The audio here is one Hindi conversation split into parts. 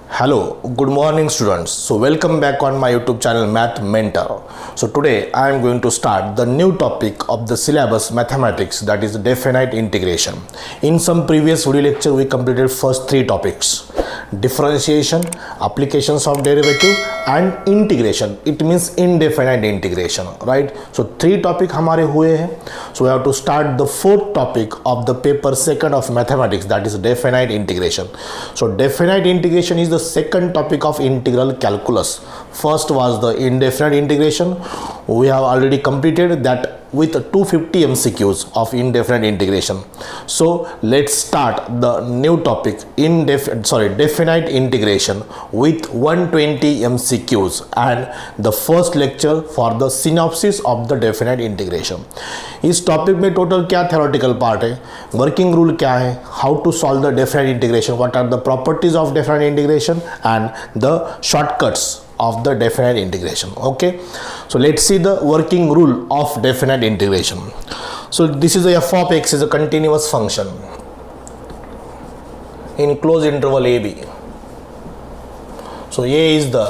Hello, good morning students. So welcome back on my YouTube channel Math Mentor. So today I am going to start the new topic of the syllabus mathematics, that is definite integration. In some previous video lecture we completed first three topics: differentiation, applications of derivative and integration. It means indefinite integration, right? So three topic हमारे हुए हैं. So we have to start the fourth topic of the paper second of mathematics, that is definite integration. So definite integration is the second topic of integral calculus. First was the indefinite integration. We have already completed that with 250 MCQs of indefinite integration. So let's start the new topic definite integration with 120 MCQs and the first lecture for the synopsis of the definite integration. इस टॉपिक में टोटल क्या थ्योरेटिकल पार्ट है, वर्किंग रूल क्या है, how to solve the definite integration, what are the properties of definite integration and the shortcuts of the definite integration. Okay, so let's see the working rule of definite integration. So this is a f of x is a continuous function in closed interval a b. So a is the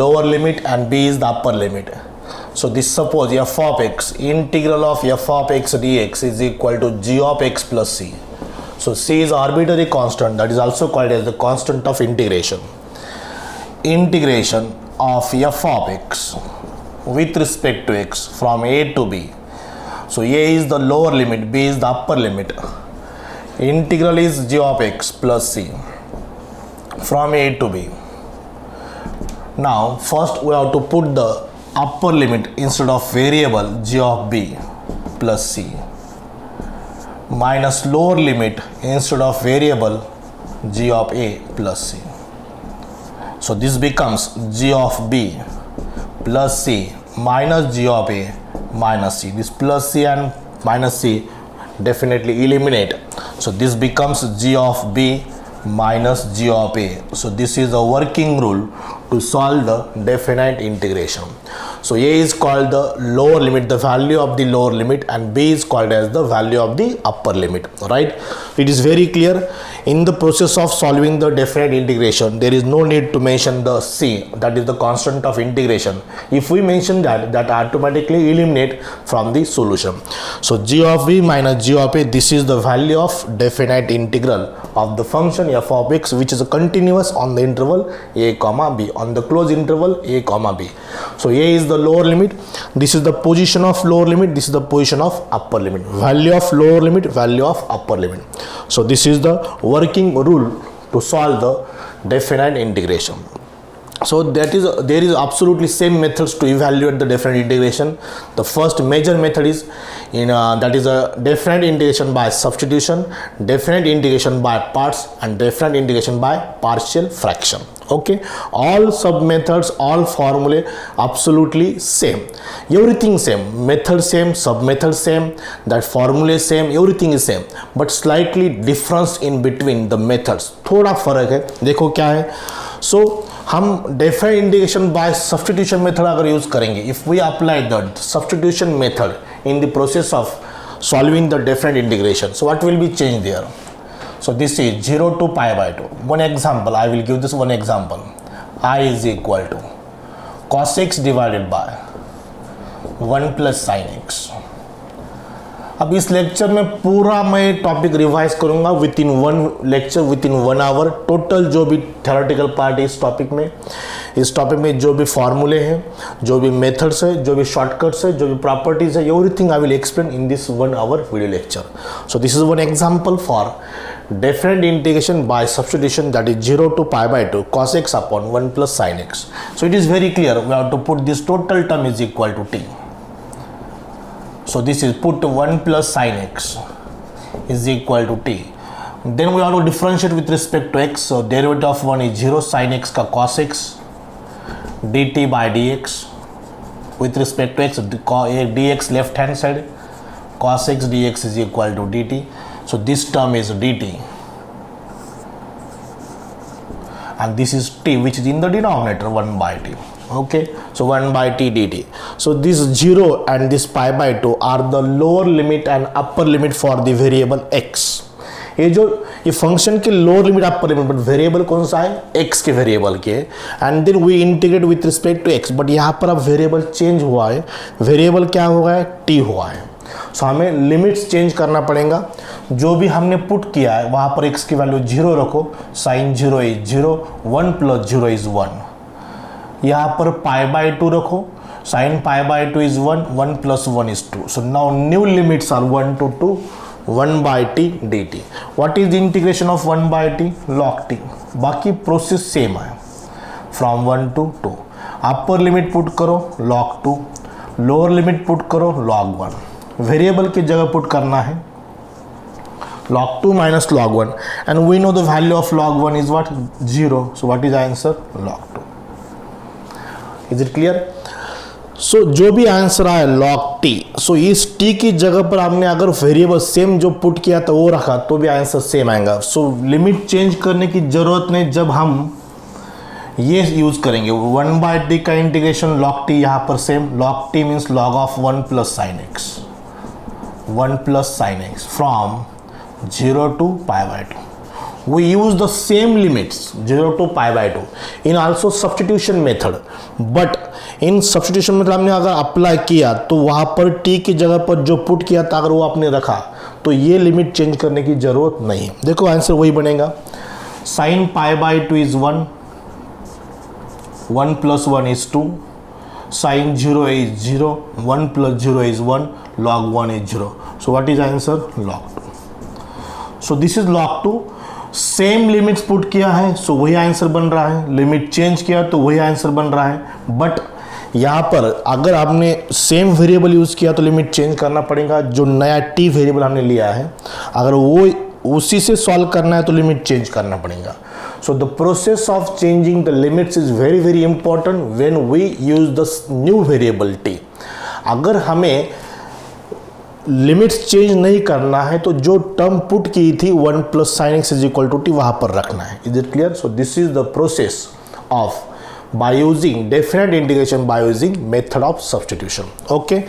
lower limit and b is the upper limit. So this, suppose f of x, integral of f of x dx is equal to g of x plus c. So c is arbitrary constant, that is also called as the constant of integration. Integration of f of x with respect to x from a to b. So a is the lower limit, b is the upper limit. Integral is g of x plus c from a to b. Now first we have to put the upper limit instead of variable g of b plus c minus lower limit instead of variable g of a plus c. So this becomes g of b plus c minus g of a minus c. This plus c and minus c definitely eliminate. So this becomes g of b minus g of a. So this is a working rule to solve the definite integration. So a is called the lower limit, the value of the lower limit, and b is called as the value of the upper limit, right? It is very clear. In the process of solving the definite integration, there is no need to mention the c, that is the constant of integration. If we mention that, that automatically eliminate from the solution. So g of b minus g of a, this is the value of definite integral of the function f of x, which is a continuous on the interval a comma b, on the closed interval a comma b. So a is the lower limit, this is the position of lower limit, this is the position of upper limit, value of lower limit, value of upper limit. So this is the working rule to solve the definite integration. So there is absolutely same methods to evaluate the definite integration. The first major method is that is a definite integration by substitution, definite integration by parts, and definite integration by partial fraction. Okay, all sub methods, all formulae absolutely same, everything same, method same, sub method same, that formula same, everything is same, but slightly difference in between the methods. थोड़ा फर्क है, देखो क्या है. So हम definite integration by substitution method अगर यूज करेंगे, if we apply the substitution method in the process of solving the definite integration, so what will be changed there? So this is 0 to pi by 2. One example, I will give this one example. I is equal to cos x divided by 1 plus sin x. अब इस लेक्चर में पूरा मैं टॉपिक रिवाइज करूंगा within one lecture, within 1 hour. Total जो भी थ्योरेटिकल पार्ट है इस टॉपिक में जो भी फॉर्मूले हैं, जो भी मेथड्स है, जो भी शॉर्टकट्स है, जो भी प्रॉपर्टीज है, everything I will explain in this 1 hour video lecture. So this is one example for definite integration by substitution, that is 0 to pi by 2 cos x upon 1 plus sin x. So it is very clear, we have to put this total term is equal to t. So this is put 1 plus sin x is equal to t. Then we have to differentiate with respect to x. So derivative of 1 is 0 sin x ka cos x dt by dx. With respect to x, dx left hand side, cos x dx is equal to dt. So this term is dt and this is t, which is in the denominator, 1 by t. Okay, so 1 by t dt. So this 0 and this pi by 2 are the lower limit and upper limit for the variable x. ये फंक्शन के lower limit upper limit, but variable कौन सा है, x के वेरिएबल के, and then we integrate with respect to x, but यहाँ पर अब वेरिएबल चेंज हुआ है, वेरिएबल क्या हुआ है, t हुआ है। सो हमें लिमिट्स चेंज करना पड़ेगा। जो भी हमने पुट किया है वहाँ पर x की वैल्यू 0 रखो, साइन 0 इज 0, 1 प्लस 0 इज 1। यहाँ पर π/2 रखो, sin π/2 is 1, 1 plus 1 is 2. So now new limits are 1 to 2, 1 by t dt. What is the integration of 1 by t? Log t. बाकी प्रोसेस सेम है, from 1 to 2. Upper limit put करो log 2, लोअर लिमिट पुट करो log 1. वेरिएबल की जगह पुट करना है log 2 minus log 1, and we know the value of log 1 is what, 0. So what is the answer? Log 2. Is it clear? सो जो भी आंसर आया log t, सो इस t की जगह पर आपने अगर वेरिएबल सेम जो पुट किया था वो रखा तो भी आंसर सेम आएगा। सो लिमिट चेंज करने की जरूरत नहीं जब हम ये यूज करेंगे। 1 by t का इंटीग्रेशन log t यहाँ पर same, log t means log of 1 plus sin x, 1 plus sin x from 0 to π/2. We use the same limits 0 to π/2 in also substitution method, but in substitution में हमने अगर अप्लाई किया तो वहाँ पर t की जगह पर जो पुट किया था अगर वो आपने रखा तो ये लिमिट चेंज करने की जरूरत नहीं। देखो आंसर वही बनेगा, sine π/2 is 1, 1 plus 1 is 2, sine 0 is 0, 1 plus 0 is 1, log 1 is 0. So what is answer? Log 2. So this is log 2. Same limits put किया है सो वही आंसर बन रहा है, लिमिट चेंज किया तो वही आंसर बन रहा है। बट यहाँ पर अगर आपने सेम वेरिएबल यूज़ किया तो लिमिट चेंज करना पड़ेगा। जो नया t वेरिएबल हमने लिया है अगर वो उसी से सॉल्व करना है तो लिमिट चेंज करना पड़ेगा। So the process of changing the limits is very very important when we use the new variable t। अगर हमें लिमिट्स चेंज नहीं करना है तो जो टर्म पुट की थी 1 plus sin x is equal to T वहाँ पर रखना है। Is it clear? So this is the process of by using definite integration by using method of substitution. Okay,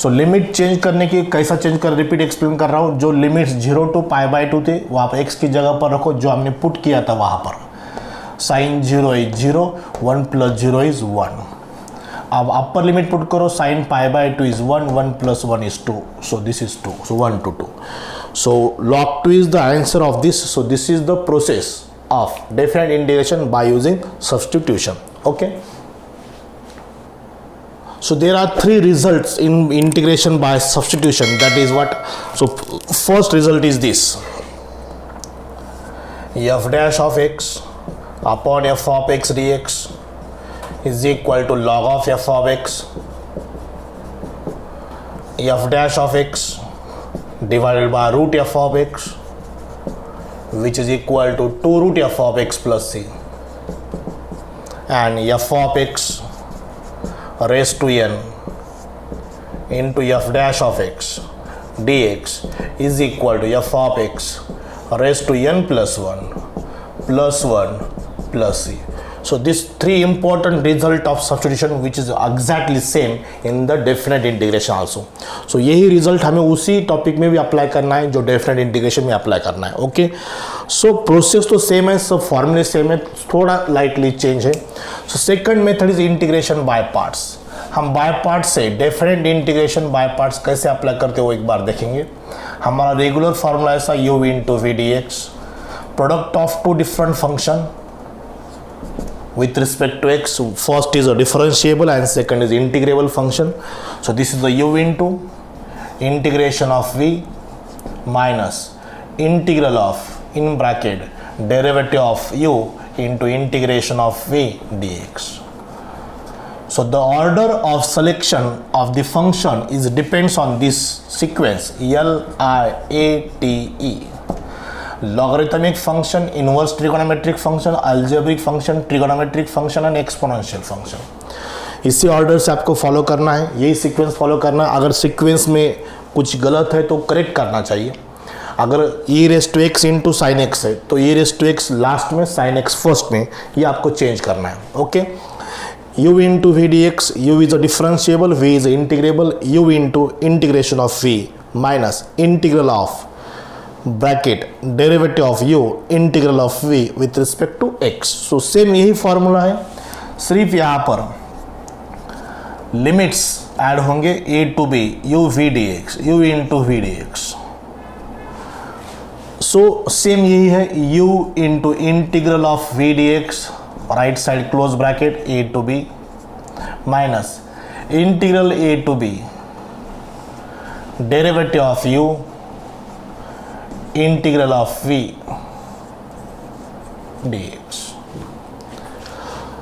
so limit change करने की कैसा चेंज कर, रिपीट एक्सप्लेन कर रहा हूँ। जो लिमिट्स 0 to π/2 थे वहाँ पर x की जगह पर रखो, जो हमने पुट किया था वहाँ पर साइन 0 इज 0, 1 plus 0 इज 1। अब अपर लिमिट पुट करो, sign π/2 is 1, 1 plus 1 is 2, so this is 2, so 1 to 2. So log 2 is the answer of this. So this is the process of definite integration by using substitution. Okay, so there are 3 results in integration by substitution. That is what, so first result is this, f dash of x upon f of x dx is equal to log of f of x, f dash of x divided by root f of x, which is equal to 2 root f of x plus c, and f of x raised to n into f dash of x dx is equal to f of x raised to n plus 1 plus c. So these 3 important result of substitution which is exactly same in the definite integration also. So यही result हमें उसी टॉपिक में भी अप्लाई करना है जो डेफिनेट इंटीग्रेशन में अप्लाई करना है। ओके, सो प्रोसेस तो सेम है, सब फॉर्मूले सेम है, थोड़ा लाइटली चेंज है। So second method is integration by parts. हम बाय पार्ट्स से डेफिनेट इंटीग्रेशन बाय पार्ट्स कैसे अप्लाई करते हो एक बार देखेंगे। हमारा रेगुलर फॉर्मूला ऐसा u into v dx, product of 2 different function with respect to x. First is a differentiable and second is integrable function. So this is the u into integration of v minus integral of, in bracket, derivative of u into integration of v dx. So the order of selection of the function is depends on this sequence L I A T E. Logarithmic function, inverse trigonometric function, algebraic function, trigonometric function and exponential function. इसी ऑर्डर से आपको फॉलो करना है, यही सीक्वेंस फॉलो करना है। अगर सीक्वेंस में कुछ गलत है तो करेक्ट करना चाहिए। अगर e raise to x into sine x है तो e raise to x last में, साइन एक्स फर्स्ट में, ये आपको चेंज करना है। Okay, u into v d x, u is a differentiable, v is integrable, u into integration of v minus integral of bracket derivative of u integral of v with respect to x। So same यही फॉर्मूला है, सिर्फ यहाँ पर लिमिट्स ऐड होंगे a to b u v dx u into v dx। So same यही है u into integral of v dx right side close bracket a to b minus integral a to b derivative of u integral of v dx।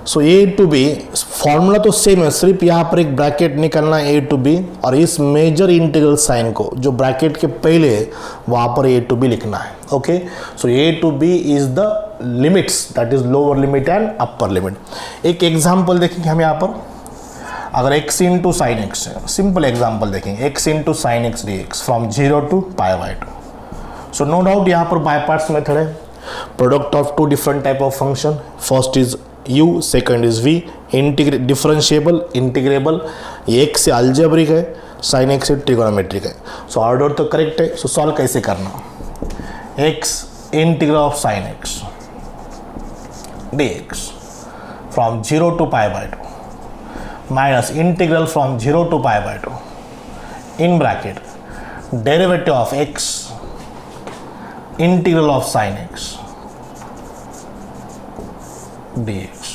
So a to b formula तो सेम है, सिर्फ यहाँ पर एक ब्रैकेट निकलना है a टू b और इस मेजर इंटीग्रल साइन को जो ब्रैकेट के पहले है वहाँ पर a टू b लिखना है। Okay, so a to b is the limits, that is lower limit and upper limit. एक एग्जाम्पल देखेंगे हम यहाँ पर, अगर x इंटू साइन एक्स है, सिंपल एग्जाम्पल देखेंगे x into sine x d x from 0 to pi by 2। So no doubt यहाँ पर बाय पार्ट्स मेथड है, product of two different type of function, first is u second is v, differentiable integrable, x से अलजेब्रिक है, साइन x से ट्रिगोनोमेट्रिक है। सो ऑर्डर तो करेक्ट है। सो सॉल्व कैसे करना, x integral of sine x dx from 0 to pi by 2 minus integral from 0 to pi by 2 in bracket derivative of x integral of sine x dx,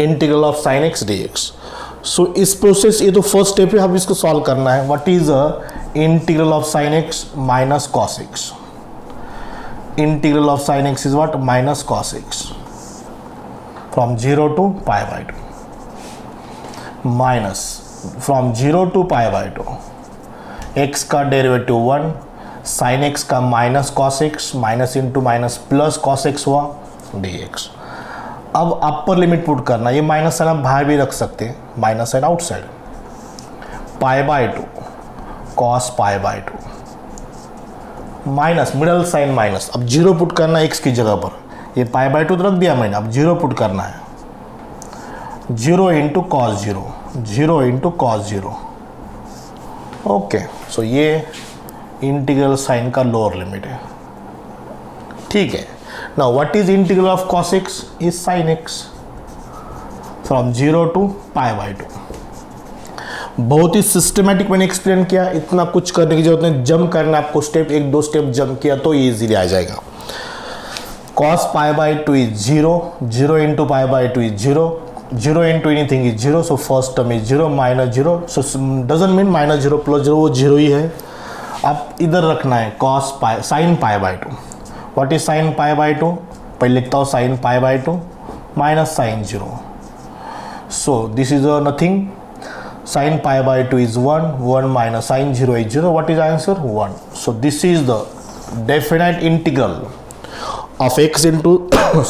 integral of sine x dx। So इस प्रोसेस, ये तो फर्स्ट स्टेप है, अब इसको सॉल्व करना है। What is integral of sine x minus cos x, integral of sine x is what minus cos x from 0 to pi by 2 minus from 0 to pi by 2 x का डेरिवेटिव 1 साइन एक्स का minus cos x minus into minus plus cos x हुआ dx। अब अपर लिमिट पुट करना, ये माइनस साइन आप बाहर भी रख सकते हैं, minus sign outside, pi by 2 cos pi by 2 minus middle sign minus, अब 0 पुट करना x की जगह पर, ये पाई बाई 2 तो रख दिया मैंने, अब 0 पुट करना है, 0 into cos 0, 0 into cos 0। Okay, so ये इंटीग्रल साइन का लोअर लिमिट है, ठीक है। Now what is integral of cos x is sin x from 0 to pi by 2। बहुत ही सिस्टमैटिक मैंने एक्सप्लेन किया, इतना कुछ करने की जरूरत नहीं, जंप करना आपको, स्टेप एक दो स्टेप जंप किया तो इजीली आ जाएगा। cos pi by 2 is 0, 0 into pi by 2 is 0, 0 into anything is 0, so first term is 0 minus 0, so doesn't mean minus 0 plus 0, वो 0 ही है। अब इधर रखना है cos pi sin pi by 2। What is sin pi by 2? पहले लिखता हूँ sin pi by 2 minus sin 0. So this is nothing. Sin pi by 2 is 1. 1 minus sin 0 is 0. What is answer? 1. So this is the definite integral of x into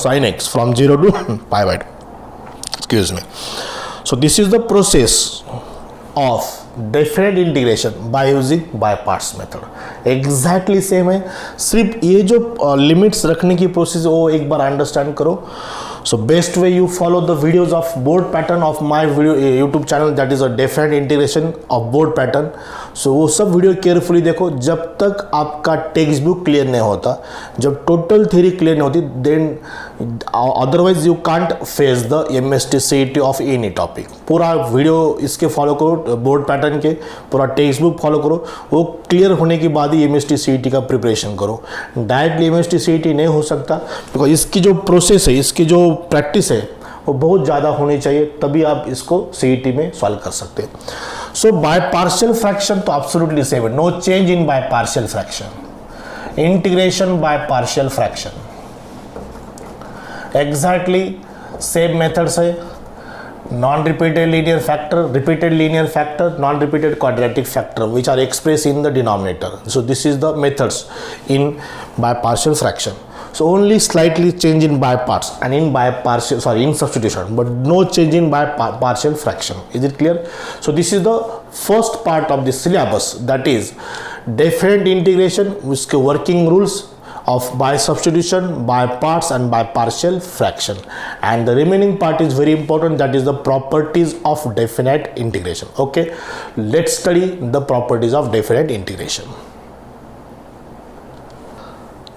sin x from 0 to pi by 2. Excuse me. So this is the process of definite integration by using by parts method. Exactly same है, सिर्फ ये जो लिमिट्स रखने की प्रोसेस वो एक बार अंडरस्टैंड करो। So best way you follow the videos of board pattern of my video YouTube channel, that is a definite integration of board pattern. So वो सब वीडियो केयरफुली देखो, जब तक आपका टेक्स्ट बुक क्लियर नहीं होता, जब टोटल थ्योरी क्लियर नहीं होती, then otherwise you can't face the MST CET of any topic. पूरा वीडियो इसके फॉलो करो, बोर्ड पैटर्न के पूरा टेक्स्ट बुक फॉलो करो, वो क्लियर होने के बाद ही MST CET का प्रिपरेशन करो। डायरेक्टली MST CET नहीं हो सकता, बिकॉज इसकी जो प्रोसेस है, इसकी जो प्रैक्टिस है वो बहुत ज़्यादा होनी चाहिए, तभी आप इसको CET में सॉल्व कर सकते हैं। सो बाय पार्शियल फ्रैक्शन तो एब्सोल्युटली सेम है, no change in by partial fraction. Integration by partial fraction exactly same methods है, non-repeated linear factor, repeated linear factor, non-repeated quadratic factor, which are expressed in the denominator. So this is the methods in by partial fraction. So only slightly change in by parts and in by partial, sorry, in substitution, but no change in by partial fraction. Is it clear? So this is the first part of the syllabus, that is definite integration, उसके working rules of by substitution, by parts and by partial fraction, and the remaining part is very important, that is the properties of definite integration. Okay, let's study the properties of definite integration.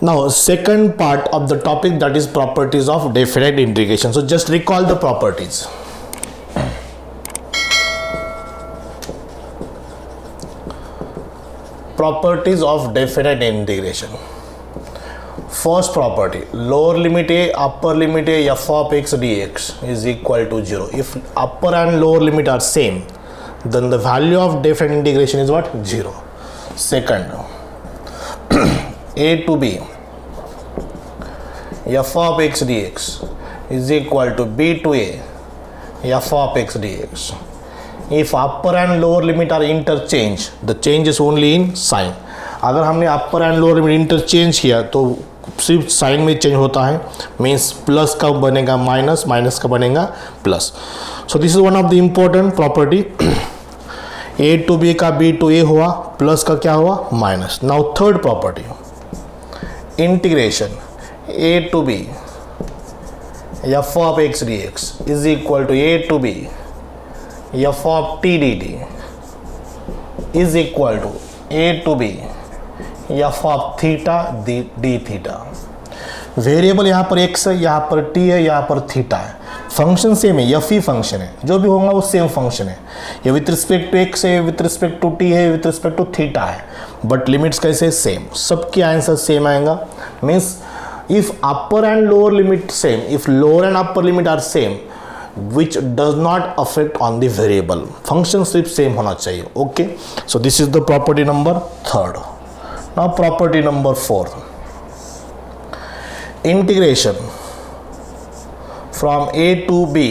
Now, second part of the topic, that is properties of definite integration. So just recall the properties. Properties of definite integration. First property, lower limit a, upper limit a f of x dx is equal to 0. If upper and lower limit are same, then the value of definite integration is what? 0. Second, a to b f of x dx is equal to b to a f of x dx. If upper and lower limit are interchanged, the change is only in sign. अगर हमने upper and lower limit interchange किया तो सिर्फ साइन में चेंज होता है, मीन्स प्लस का बनेगा माइनस, माइनस का बनेगा plus. So this is one of the important property. A to b का बी टू ए हुआ, प्लस का क्या हुआ? Minus. Now third property, integration a to b f of x d x is equal to a to b f of t d t is equal to a to b f of theta d theta. Variable यहाँ पर x है, यहाँ पर t है, यहाँ पर थीटा है. फंक्शन सेम है, एफ ही फंक्शन है, जो भी होगा वो सेम फंक्शन है. ये विथ रिस्पेक्ट टू x है, विथ रिस्पेक्ट टू t है, विथ रिस्पेक्ट टू थीटा है, बट लिमिट्स कैसे? सेम. सबके आंसर सेम आएगा. Means if upper and lower limit same, if lower and upper limit are same, which does not affect on the variable. Function सिर्फ सेम होना चाहिए. Okay, so this is the property number third. Now property number 4, integration from a to b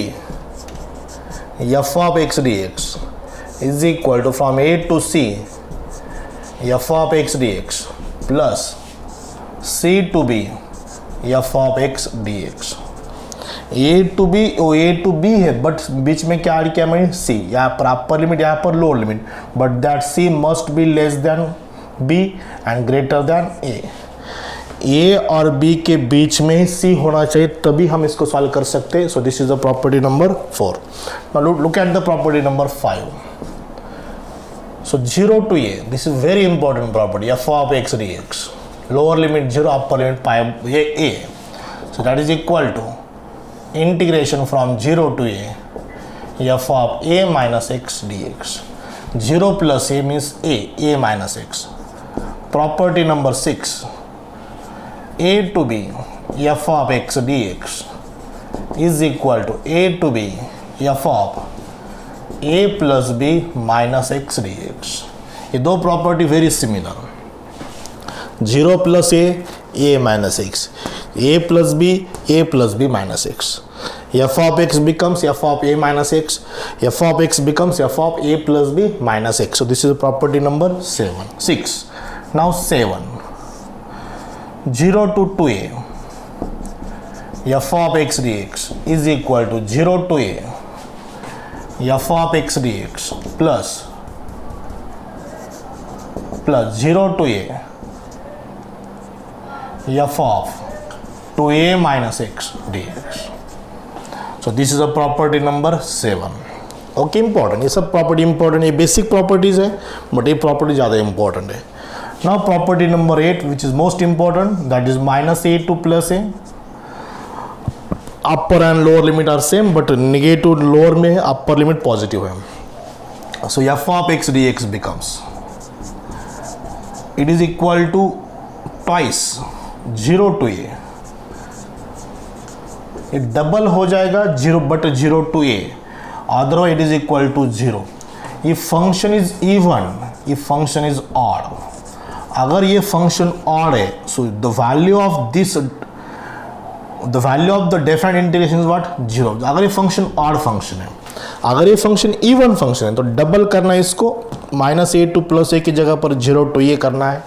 f of x dx is equal to from a to c f of x dx plus c to b f of x dx. a to b वो a to b है, बट बीच में क्या आ गया? मैं c. यहाँ पर अपर लिमिट, यहाँ पर lower limit, but that c must be less than b and greater than a और b के बीच में ही c होना चाहिए, तभी हम इसको सॉल्व कर सकते हैं. So this is the property number 4. Now look at the property number 5. So 0 to a, this is very important property. f of x dx, lower limit 0, upper limit pi a. So that is equal to integration from 0 to a f of a minus x dx. 0 plus a means a minus x. Property number 6, a to b f of x dx is equal to a to b f of a plus b minus x dx. ये दो property very similar. 0 plus a minus x, a plus b minus x. f of x becomes f of a minus x, f of x becomes f of a plus b minus x. So this is property number 6. Now 7, 0 to 2a f of x dx is equal to 0 to a f of x dx plus 0 to a f of 2a minus x dx. So this is a property number 7. Okay, important. ये सब प्रॉपर्टी इंपॉर्टेंट है, बेसिक प्रॉपर्टीज है, बट ये प्रॉपर्टी ज़्यादा इंपॉर्टेंट है. Now property number 8, which is most important, that is -a to +a. Upper and lower limit are same, but negative lower में अपर लिमिट पॉजिटिव है. So f of x dx becomes, it is equal to twice 0 to a. ये डबल हो जाएगा 0, but 0 to a, otherwise it is equal to 0. if function is even, if function is odd, अगर ये फंक्शन ऑड है, so the value of this, the value of the definite integration is what? 0. अगर ये फंक्शन ऑड फंक्शन है, अगर ये फंक्शन इवन फंक्शन है, तो डबल करना है इसको, -a to +a की जगह पर 0 to a करना है.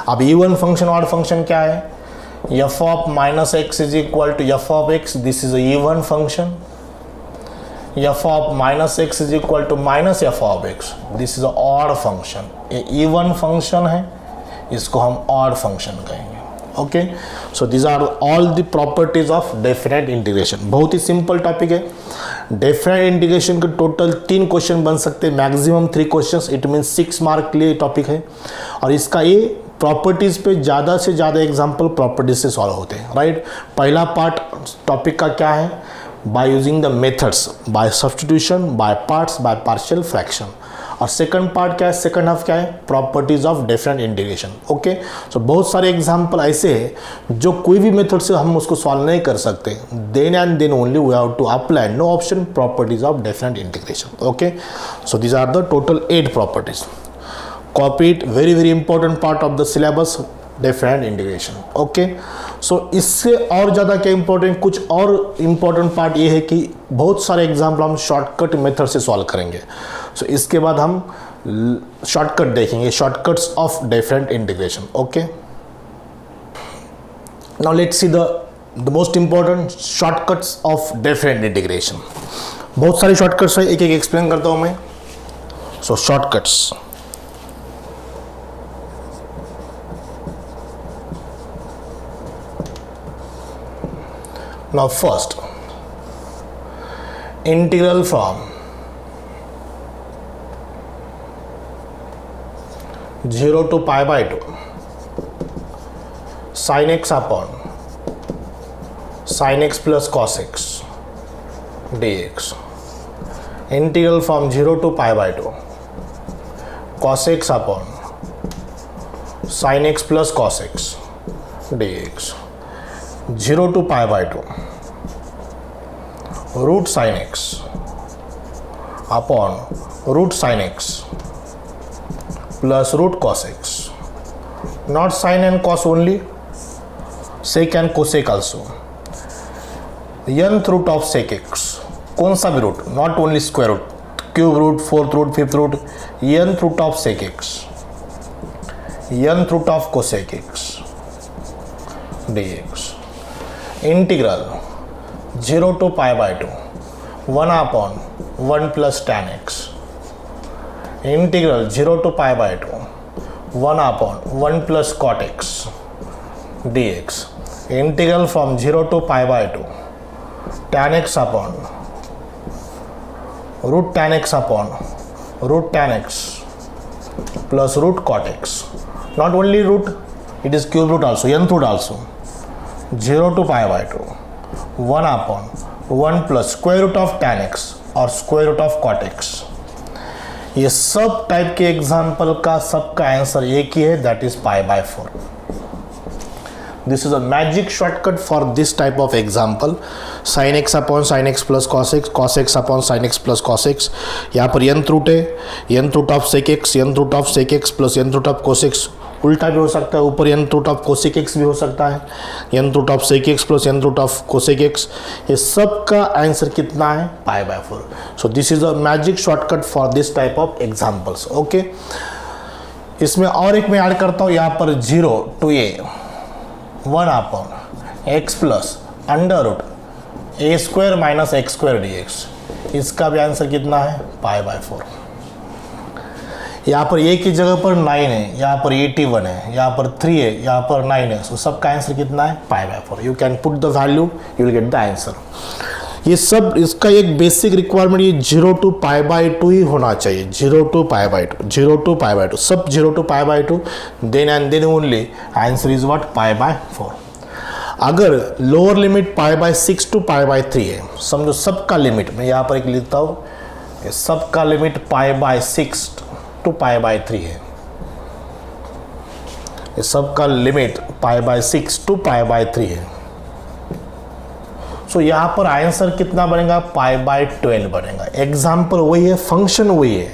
अब इवन फंक्शन ऑड फंक्शन क्या है? f of -x is equal to f of x, this is a even function. f of -x is equal to -f of x, this is a odd function. ये even function है, इसको हम odd function कहेंगे. Okay, so this are all the properties of definite integration. बहुत ही सिंपल टॉपिक है. डेफिनेट इंटीग्रेशन के टोटल 3 क्वेश्चन बन सकते हैं, maximum 3 questions. It means 6 mark के लिए टॉपिक है. और इसका ये प्रॉपर्टीज़ पे ज़्यादा से ज़्यादा एग्जाम्पल प्रॉपर्टीज से सॉल्व होते हैं, राइट। पहला पार्ट टॉपिक का क्या है, by using the methods, by substitution, by parts, by partial fraction. और सेकंड पार्ट क्या है, सेकंड हाफ क्या है, properties of different integration. Okay, so बहुत सारे एग्जाम्पल ऐसे हैं जो कोई भी मेथड से हम उसको सॉल्व नहीं कर सकते, then and then only we have to apply no option properties of different integration. Okay, so these are the total 8 properties. Copy it, very very important part of the syllabus, different integration. Okay, so इससे और ज़्यादा क्या इंपॉर्टेंट, कुछ और इम्पॉर्टेंट पार्ट ये है कि बहुत सारे एग्जाम्पल हम शॉर्टकट मेथड से सॉल्व करेंगे। सो इसके बाद हम शॉर्टकट देखेंगे, shortcuts of different integration. Okay, now let's see the most important shortcuts of different integration. बहुत सारे शॉर्टकट्स है, एक एक एक्सप्लेन करता हूँ मैं। सो shortcuts, now first integral from 0 to pi by 2 sin x upon sin x plus cos x dx, integral from 0 to pi by 2 cos x upon sin x plus cos x dx, 0 to pi by 2 root sin x upon root sin x plus root cos x, not sin and cos only, sec and cosec also, nth root of sec x, कौन सा भी root, not only square root, cube root, fourth root, fifth root, nth root of sec x, nth root of cosec x dx, integral 0 to pi by 2 1 upon 1 plus tan x, integral 0 to pi by 2 1 upon 1 plus cot x dx, integral from 0 to pi by 2 tan x upon root tan x upon root tan x plus root cot x, not only root, it is cube root also, nth root also, 0 to pi by 2 1 upon 1 plus square root of tan x और square root of cot x। ये सब टाइप के एग्जाम्पल का सबका आंसर एक ही है, that is pi by 4। This is a magic shortcut for this type of example, sine x upon sine x plus cos x upon sine x plus cos x. यहाँ पर nth रूट है, nth root of sec x, nth root of sec x plus nth root of cos x, उल्टा भी हो सकता है, ऊपर nth root of cosec x भी हो सकता है, nth root of sec x plus nth root of cosec x. ये सब का आंसर कितना है, pi by 4। So this is a magic shortcut for this type of examples. Okay, इसमें और एक मैं ऐड करता हूँ, यहाँ पर 0 to a 1 upon x plus under root a square minus x square dx, इसका भी आंसर कितना है, पाई बाय 4। यहाँ पर a की जगह पर 9 है, यहाँ पर 81 है, यहाँ पर 3 है, यहाँ पर 9 है, सो सबका आंसर कितना है, pi by 4। You can put the value, you will get the answer. ये सब इसका एक बेसिक रिक्वायरमेंट, ये 0 to pi by 2 ही होना चाहिए, 0 to pi by 2, 0 to pi by 2, सब 0 to pi by 2, then and then only answer is what, pi by 4। अगर lower limit pi by 6 to pi by 3 है, समझो सबका लिमिट, मैं यहाँ पर एक लिखता हूँ, सबका limit pi by 6 to pi by 3 है, ये सबका limit pi by 6 to pi by 3 है। सो यहाँ पर आंसर कितना बनेगा, पाई बाय 12 बनेगा। एग्जाम्पल वही है, फंक्शन वही है,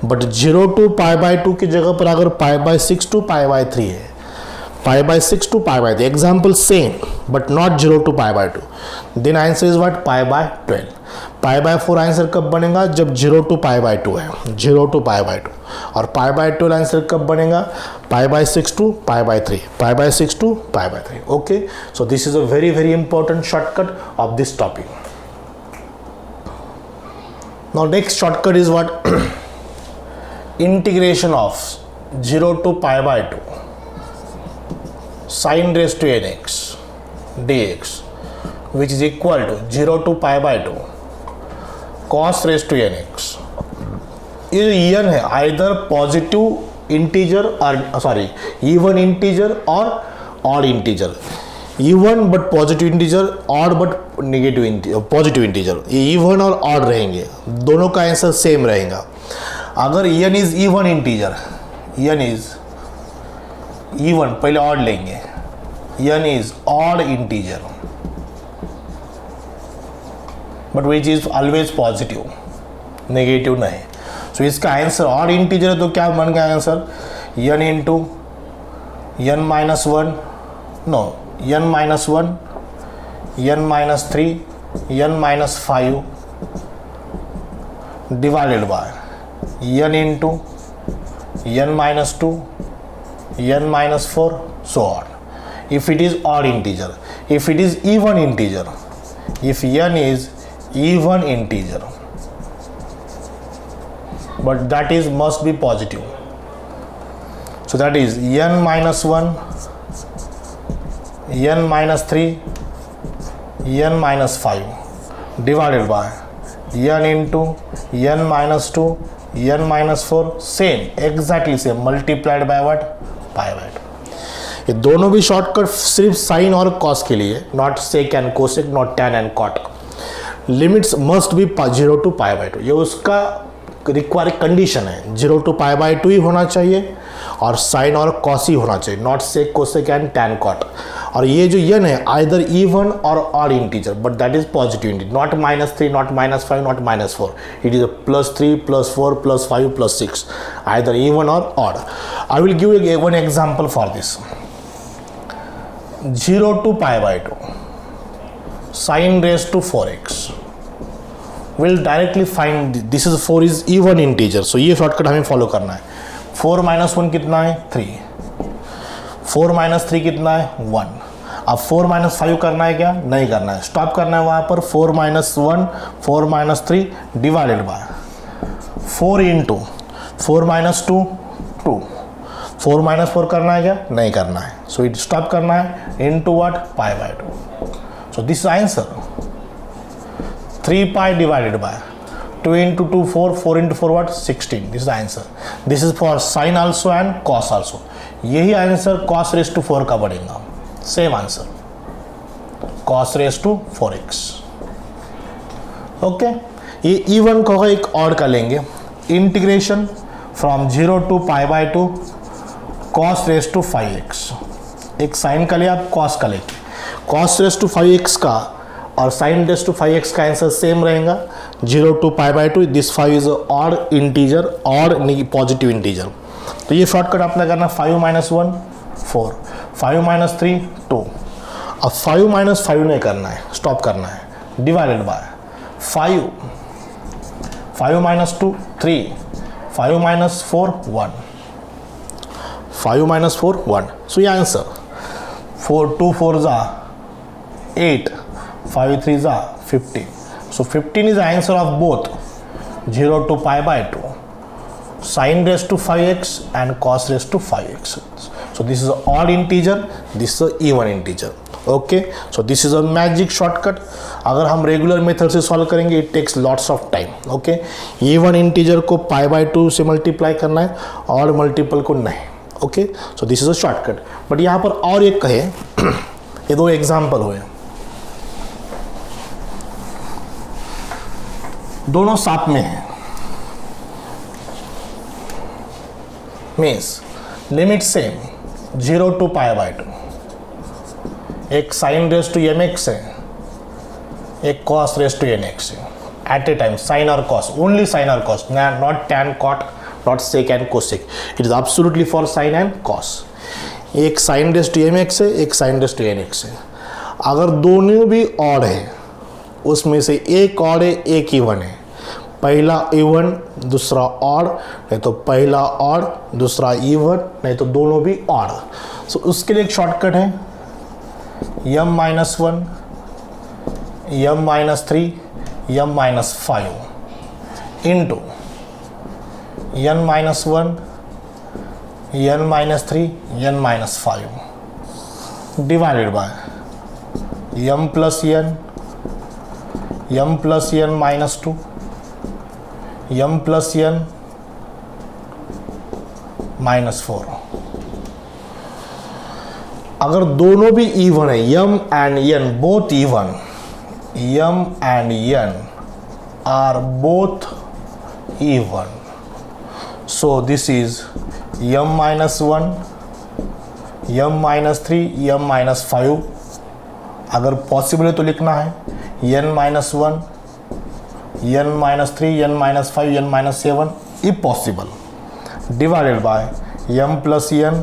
बट 0 to pi by 2 की जगह पर अगर पाई बाय 6 to pi by 3 है, pi by 6 to pi by 3, example same but not 0 to pi by 2, then answer is what, pi by 12। pi by 4 answer कब बनेगा, जब 0 to pi by 2 है, 0 to pi by 2, और pi by 12 आंसर कब बनेगा, pi by 6 to pi by 3, pi by 6 to pi by 3। okay, so this is a very very important shortcut of this topic। now next shortcut is what integration of 0 to pi by 2 sin raised to nx dx which is equal to 0 to pi by 2 cos raised to nx। ये n है either positive integer or sorry, even integer or odd integer. Even but positive integer, odd but negative integer, positive integer. Even और odd रहेंगे, दोनों का आंसर सेम रहेगा. अगर n is even integer, n is even, पहले odd लेंगे, n is odd integer, but which is always positive, negative नहीं. So इसका आंसर odd integer है तो क्या बन गया answer? n into n minus 1, no, n minus 1, n minus 3, n minus 5 divided by n into n minus 2, n minus 4, so on. If it is odd integer, if it is even integer, if n is even integer, but that is must be positive, so that is n minus 1, n minus 3, n minus 5 divided by n into n minus 2, n minus 4, same, exactly same, multiplied by what? Pi by 2. ये दोनों भी शॉर्टकट सिर्फ साइन और कॉस के लिए, not sec and cosec, not tan and cot. Limits must be 0 to pi by 2. ये उसका रिक्वायर कंडीशन है, 0 to pi by 2 ही होना चाहिए और साइन और कॉस ही होना चाहिए, not sec cosec and tan cot. और ये जो n है either even or odd integer, but that is positive integer, not -3, not -5, not -4. It is +3, +4, +5, +6, either even or odd. I will give you one example for this. 0 to pi by 2 sin raised to 4x will directly find this is 4 is even integer, so ये शॉर्टकट हमें फॉलो करना है. 4 minus 1 कितना है? 3. 4 minus 3 कितना है? 1. अब 4 minus 5 करना है क्या? नहीं करना है, स्टॉप करना है वहाँ पर. 4 minus 1, 4 minus 3 divided by 4 into 4 minus 2, 2. 4 minus 4 करना है क्या? नहीं करना है, सो इट स्टॉप करना है into what? Pi by 2. So this is answer. 3 pi divided by 2 into 2, 4, 4 into 4 what? 16. This is the answer. This is for sin also and cos also. यही आंसर cos raised to 4 का बढ़ेगा, same answer, cos raised to 4x. Okay, ये इवन को एक और का लेंगे. Integration from 0 to pi by 2 cos raised to 5x. एक साइन का लिया, आप cos का लेंगे. cos raised to 5x का और sin raised to 5x का आंसर सेम रहेगा, 0 to pi by 2. This 5 is odd integer, odd positive integer. तो ये शॉर्टकट आपने करना. 5 minus 1, 4, 5 minus 3, 2. अब 5 minus 5 नहीं करना है, स्टॉप करना है, divided by 5, 5 minus 2, 3, 5 minus 4, 1, 5 minus 4, 1. So ये आंसर 4, 2 4 जा 8, 5 3 जा 15. So 15 is the answer of both 0 to pi by 2, sin raised to 5x and cos raised to 5x. So this is an odd integer, this is an even integer. Okay, so this is a magic shortcut. अगर हम रेगुलर मेथड से सॉल्व करेंगे it takes lots of time. Okay, even integer को पाई बाय 2 से मल्टीप्लाई करना है, ऑड मल्टीपल को नहीं. Okay, so this is a shortcut. But यहाँ पर और एक कहे, ये दो एग्जाम्पल हुए, दोनों साथ में हैं. Means limit same, 0 to pi by 2. एक sine raise to M X है, एक cos raise to N X है. एट ए टाइम साइन और कॉस, ओनली साइन और cos, not tan cot, not sec and cosec. It is absolutely for sine and cos. एक sine raise to M X है, एक sine raise to N X है. अगर दोनों भी ऑड है, उसमें से एक ऑड है एक इवन है, पहला इवन दूसरा ऑड, नहीं तो पहला ऑड दूसरा इवन, नहीं तो दोनों भी ऑड. सो उसके लिए एक शॉर्टकट है, m-1, m-3, m-5 into n-1, n-3, n-5 divided by m plus n minus 2, m plus n -4। अगर दोनों भी इवन है, m and n both even, m and n are both even, so this is m minus 1, m minus 3, m minus 5। अगर पॉसिबल है तो लिखना है n minus 1, n minus 3, n minus 5, n minus 7 if possible, divided by m plus n,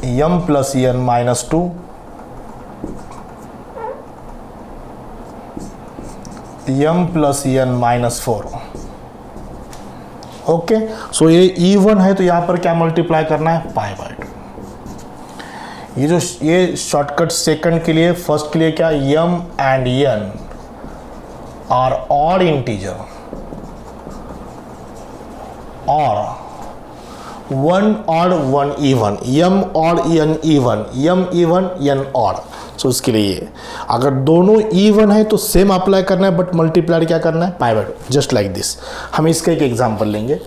m plus n minus 2, m plus n minus 4। Okay, so ये इवन है तो यहाँ पर क्या मल्टीप्लाई करना है, पाई बाय 2। ये शॉर्टकट सेकंड के लिए, फर्स्ट के लिए क्या, m and n are odd integer और one odd one even, m odd n even, m even n odd. So इसके लिए ये अगर दोनों इवन है तो सेम अप्लाई करना है, बट मल्टीप्लाई क्या करना है, pi bye 2, just like this. हम इसका एक एग्जांपल लेंगे।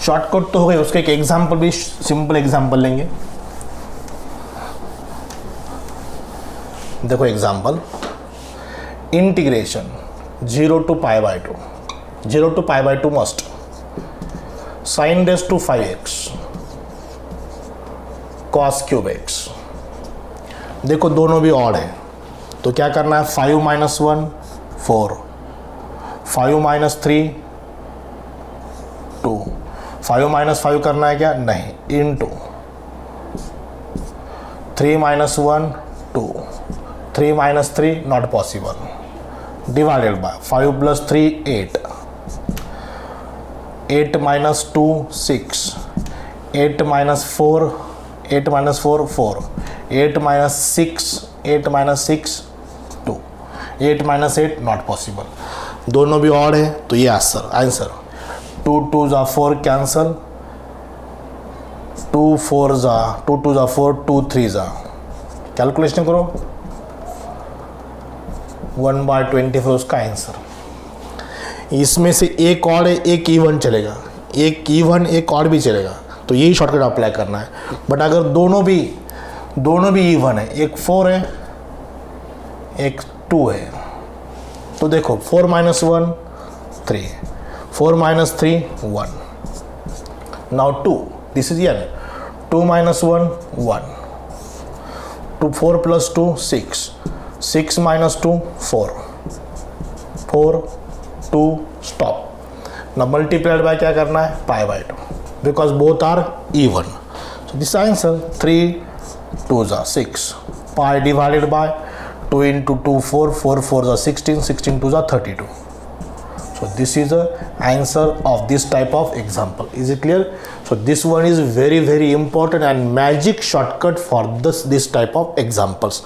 शॉर्टकट तो हो गया, उसका एक एग्जांपल भी, सिंपल एग्जांपल लेंगे। देखो example, integration 0 to pi by 2, 0 to pi by 2 must sin raised to 5x cos cube x। देखो दोनों भी ऑड है तो क्या करना है, 5 minus 1 4, 5 minus 3 2, 5 minus 5 करना है क्या, नहीं, into 3 minus 1 2, 3 minus 3 not possible, divided by 5 plus 3 8, 8 minus 2 6, 8 minus 4 8 minus 4 4, 8 minus 6 8 minus 6 2, 8 minus 8 not possible। दोनों भी ऑड है तो ये आंसर 2 2 जा 4 कैंसल, 2 4 जा 2 2 जा 4, 2 3 जा, कैलकुलेशन करो, 1/24 उसका आंसर। इसमें से एक ऑड है, एक इवन चलेगा, एक इवन एक ऑड भी चलेगा, तो यही शॉर्टकट अप्लाई करना है। बट अगर दोनों भी इवन है, एक 4 है एक 2 है, तो देखो 4 minus 1 3, 4 minus 3 1, now 2, this is n, 2 minus 1 1, 2 4 plus 2 6, 6 minus 2 4, 4 2 stop। now multiplied by क्या करना है, pi bye 2, because both are even, so this answer 3 2 जा 6, pi divided by 2 into 2 4, 4 4 जा 16, 16 2 जा 32। so this is the answer of this type of example, is it clear? so this one is very very important and magic shortcut for this type of examples,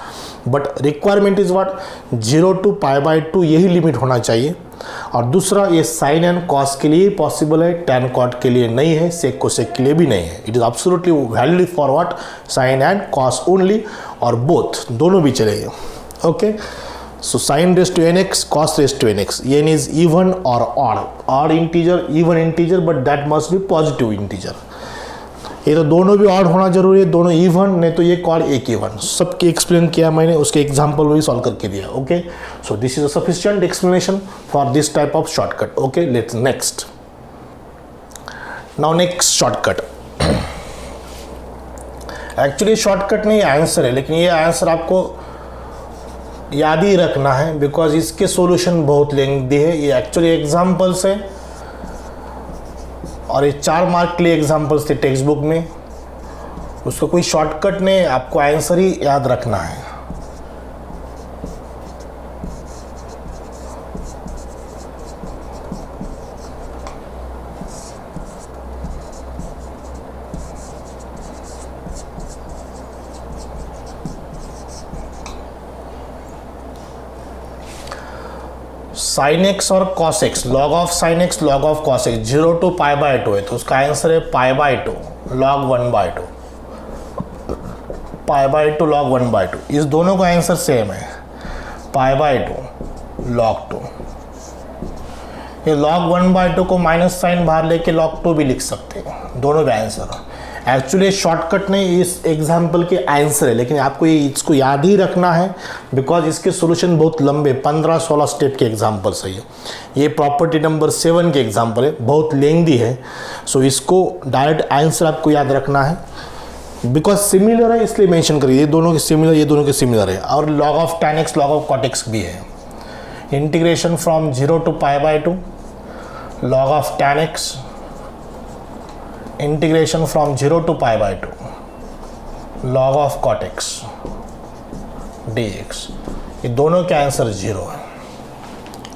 but requirement is what, 0 to pi by 2 यही लिमिट होना चाहिए। और दूसरा, ये साइन एंड कॉस के लिए पॉसिबल है, टैन कॉट के लिए नहीं है, सेक कोसेक के लिए भी नहीं है। It is absolutely valid for what, sine and cos only, और बोथ दोनों भी चलेंगे। Okay, so sine raise to nx, cos raise to nx, n is even or odd integer, even integer, but that must be positive integer. ये तो दोनों भी ऑड होना जरूरी है, दोनों इवन, नहीं तो एक ऑड एक इवन। सबके एक्सप्लेन किया मैंने, उसके एग्जांपल भी सॉल्व करके दिया। Okay, so this is a sufficient explanation for this type of shortcut. Okay, let's next. Now next shortcut, actually shortcut नहीं आंसर है, लेकिन ये आंसर आपको याद ही रखना है, बिकॉज इसके सॉल्यूशन बहुत लेंथी है। ये एक्चुअली एग्जांपल्स है और ये 4 मार्क के लिए एग्जांपल्स थे टेक्स्ट बुक में, उसको कोई शॉर्टकट नहीं, आपको आंसर ही याद रखना है। साइन एक्स और cos x, log of sine x log of cos x 0 to pi by 2 है, तो उसका आंसर है pi bye 2 log 1/2, pi by 2 log 1/2। इस दोनों का आंसर सेम है, पाई बाय 2 लॉग 2। ये log 1/2 को माइनस साइन बाहर लेके log 2 भी लिख सकते हैं, दोनों का आंसर। एक्चुअली शॉर्टकट नहीं, इस एग्जाम्पल के आंसर है, लेकिन आपको ये इसको याद ही रखना है बिकॉज इसके सॉल्यूशन बहुत लंबे 15-16 स्टेप के एग्जाम्पल्स है। ये प्रॉपर्टी नंबर 7 के एग्जाम्पल है, बहुत लेंथी है। सो इसको डायरेक्ट आंसर आपको याद रखना है बिकॉज सिमिलर है इसलिए मेंशन करिए, ये दोनों के सिमिलर, ये दोनों के सिमिलर है। और log of tan x log of cot x भी है। Integration from 0 to π/2 log of tan x, integration from 0 to π/2 log of cot x dx, ये दोनों के आंसर 0 है।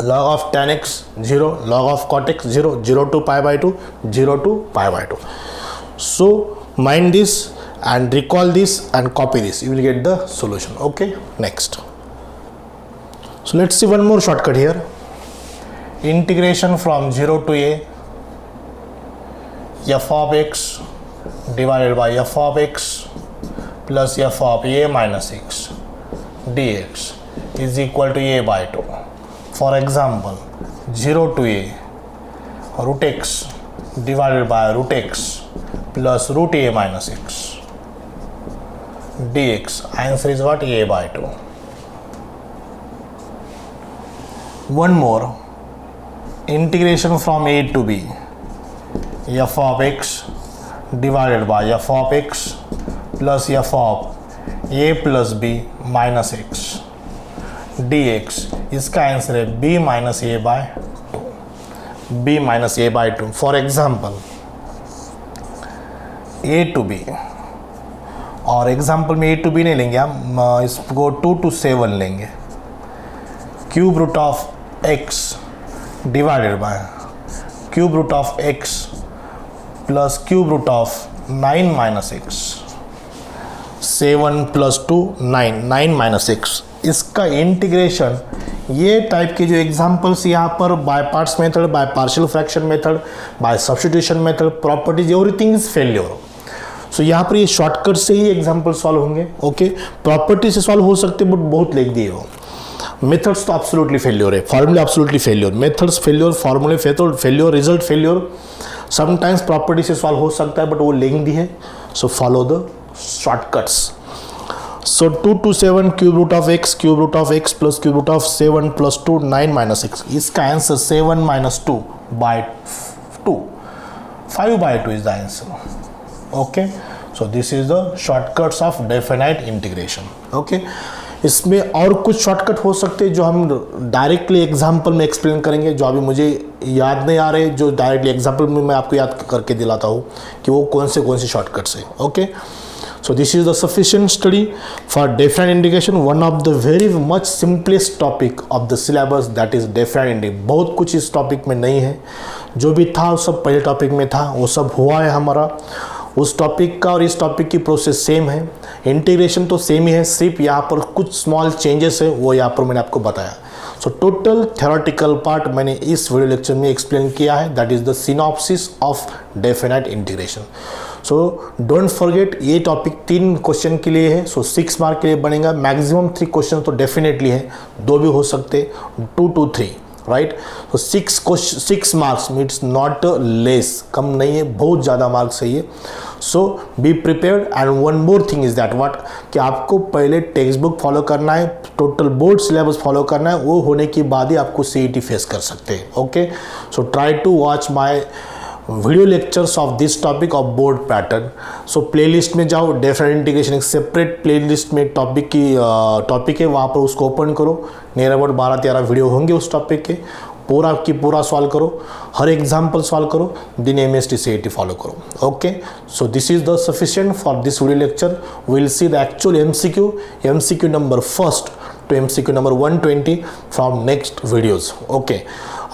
log of tan x 0, log of cot x 0, 0 to π/2, 0 to π/2. So mind this and recall this and copy this, you will get the solution. Okay, next. So let's see one more shortcut here. Integration from 0 to a f of x divided by f of x plus f of a minus x dx is equal to a/2. For example, 0 to a root x divided by root x plus root a minus x dx. Answer is what? a/2. One more. Integration from a to b f of x divided by f of x plus f of a plus b minus x dx. इसका आंसर है b minus a/2. b minus a/2. For example a to b, और एग्जाम्पल में a to b नहीं लेंगे हम, इसको 2 to 7 लेंगे। Cube root of x divided by cube root of x plus cube root of 9 minus X, 7 plus 2 9, 9 minus x. इसका इंटीग्रेशन, ये टाइप के जो एग्जांपल्स यहाँ पर by parts method, by partial fraction method, by substitution method, properties, everything is failure. So यहाँ पर ये शॉर्टकट से ही एग्जांपल सॉल्व होंगे। ओके, प्रॉपर्टी से सॉल्व हो सकते बट बहुत लिख दिए हो। मेथड्स तो एब्सोल्युटली फेल्योर है, फॉर्मूले एब्सोल्युटली फेल्योर, मेथड्स फेल्योर, फॉर्मूले failure, result failure. Sometimes property से सॉल्व हो सकता है बट वो लेंथी है, so follow the shortcuts. So 2 to 7 cube root of x, cube root of x plus cube root of 7 plus 2 9 minus x. इसका answer 7 minus 2 by 2, 5/2 is the answer. Okay, so this is the shortcuts of definite integration. Okay, इसमें और कुछ शॉर्टकट हो सकते हैं जो हम डायरेक्टली एग्जाम्पल में एक्सप्लेन करेंगे, जो अभी मुझे याद नहीं आ रहे, जो डायरेक्टली एग्जाम्पल में मैं आपको याद करके दिलाता हूँ कि वो कौन से शॉर्टकट्स हैं। Okay, so this is the sufficient study for definite integration, one of the very much simplest topic of the syllabus, that is definite integration. बहुत कुछ इस टॉपिक में नहीं है, जो भी था वो सब पहले टॉपिक में था, वो सब हुआ है हमारा। उस टॉपिक का और इस टॉपिक की प्रोसेस सेम है, इंटीग्रेशन तो सेम ही है, सिर्फ यहाँ पर कुछ स्मॉल चेंजेस है, वो यहाँ पर मैंने आपको बताया। सो टोटल थ्योरेटिकल पार्ट मैंने इस वीडियो लेक्चर में एक्सप्लेन किया है, that is the synopsis of definite integration. So don't forget, ये टॉपिक 3 क्वेश्चन के लिए है, सो 6 मार्क के लिए बनेगा। मैक्सिमम 3 क्वेश्चन तो डेफिनेटली है, 2 भी हो सकते, 2 to 3, राइट। तो 6 मार्क्स मीन्स नॉट लेस, कम नहीं है, बहुत ज़्यादा मार्क्स है ये। So be prepared and one more thing is that what, कि आपको पहले टेक्स्ट बुक फॉलो करना है, टोटल बोर्ड सिलेबस फॉलो करना है, वो होने के बाद ही आपको CET फेस कर सकते हैं। Okay, so try to watch my video lectures of this topic of board pattern. So playlist में जाओ, डेफिनेट इंटीग्रेशन एक सेपरेट प्लेलिस्ट में टॉपिक है, वहाँ पर उसको ओपन करो, नियर अबाउट 12-13 वीडियो होंगे उस टॉपिक के, पूरा सॉल्व करो, हर एग्जाम्पल सॉल्व करो, दिन MST CET फॉलो करो। Okay, so this is the sufficient for this video lecture. We will see the actual MCQ number 1 to MCQ number 120 from next videos. Okay,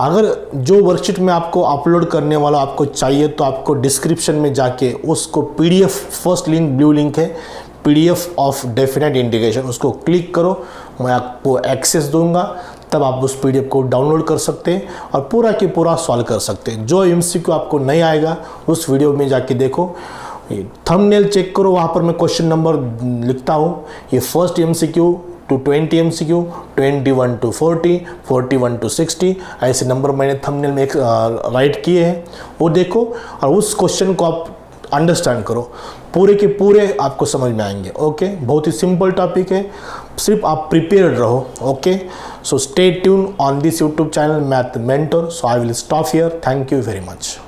अगर जो वर्कशीट में आपको अपलोड करने वाला आपको चाहिए तो आपको डिस्क्रिप्शन में जाके उसको PDF, first link blue link है, PDF ऑफ डेफिनेट इंटीग्रेशन, उसको क्लिक करो, मैं आपको एक्सेस दूंगा, तब आप उस PDF को डाउनलोड कर सकते हैं और पूरा के पूरा सॉल्व कर सकते हैं। जो MCQ आपको नहीं आएगा उस वीडियो में जाके देखो, थंबनेल चेक करो, वहाँ पर मैं क्वेश्चन नंबर लिखता हूँ, ये first MCQ to 20 MCQ, 21 to 40, 41 to 60, ऐसे नंबर मैंने थंबनेल में एक राइट किए हैं, वो देखो और उस क्वेश्चन को आप अंडरस्टैंड करो, पूरे के पूरे आपको समझ में आएंगे। ओके, बहुत ही सिंपल टॉपिक है, सिर्फ आप प्रिपेयर्ड रहो। Okay, so stay tune on this YouTube channel math mentor. So I will stop here, thank you very much.